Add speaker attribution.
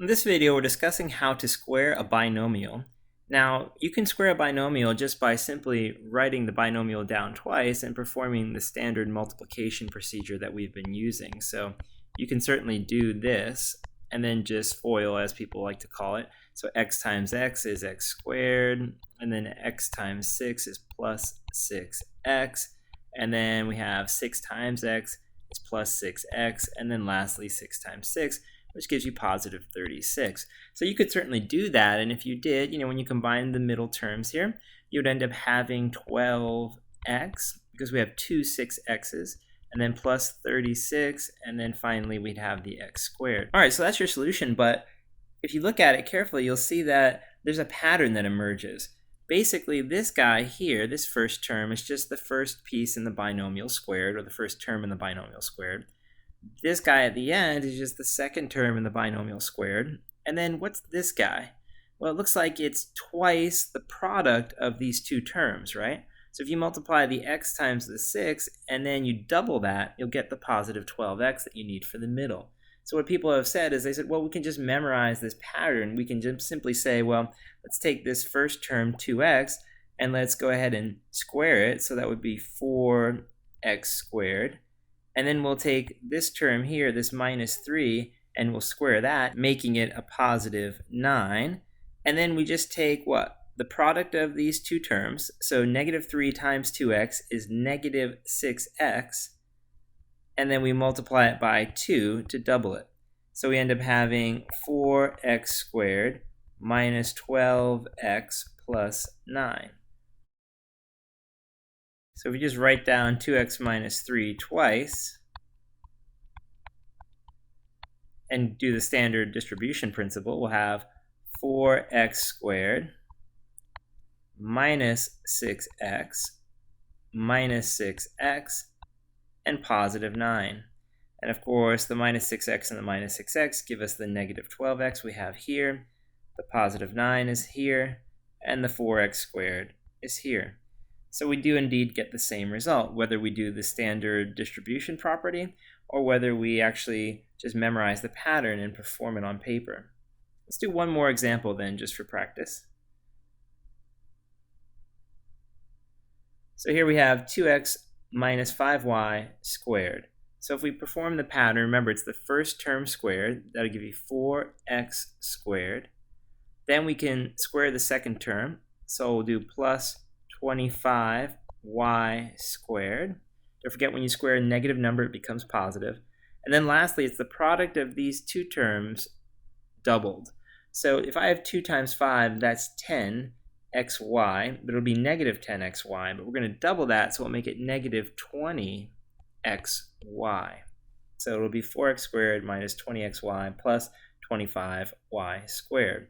Speaker 1: In this video, we're discussing how to square a binomial. Now, you can square a binomial just by simply writing the binomial down twice and performing the standard multiplication procedure that we've been using. So you can certainly do this and then just FOIL, as people like to call it. So x times x is x squared, and then x times 6 is plus 6x, and then we have 6 times x is plus 6x, and then lastly 6 times 6, which gives you positive 36. So you could certainly do that, and if you did, when you combine the middle terms here, you would end up having 12x, because we have two 6x's, and then plus 36, and then finally we'd have the x squared. All right, so that's your solution, but if you look at it carefully, you'll see that there's a pattern that emerges. Basically, this guy here, this first term, is just the first piece in the binomial squared, or the first term in the binomial squared. This guy at the end is just the second term in the binomial squared. And then what's this guy? Well, it looks like it's twice the product of these two terms, right? So if you multiply the x times the 6 and then you double that, you'll get the positive 12x that you need for the middle. So what people have said is they said, well, we can just memorize this pattern. We can just simply say, well, let's take this first term, 2x, and let's go ahead and square it. So that would be 4x squared. And then we'll take this term here, this minus 3, and we'll square that, making it a positive 9. And then we just take what? The product of these two terms. So negative 3 times 2x is negative 6x. And then we multiply it by 2 to double it. So we end up having 4x squared minus 12x plus 9. So if we just write down 2x minus 3 twice and do the standard distribution principle, we'll have 4x squared minus 6x minus 6x and positive 9. And of course, the minus 6x and the minus 6x give us the negative 12x we have here. The positive 9 is here, and the 4x squared is here. So we do indeed get the same result, whether we do the standard distribution property or whether we actually just memorize the pattern and perform it on paper. Let's do one more example then, just for practice. So here we have 2x minus 5y squared. So if we perform the pattern, remember it's the first term squared, that'll give you 4x squared. Then we can square the second term, so we'll do plus 25y squared. Don't forget, when you square a negative number, it becomes positive. And then lastly, it's the product of these two terms doubled. So if I have 2 times 5, that's 10xy, but it'll be negative 10xy, but we're going to double that, so we'll make it negative 20xy. So it'll be 4x squared minus 20xy plus 25y squared.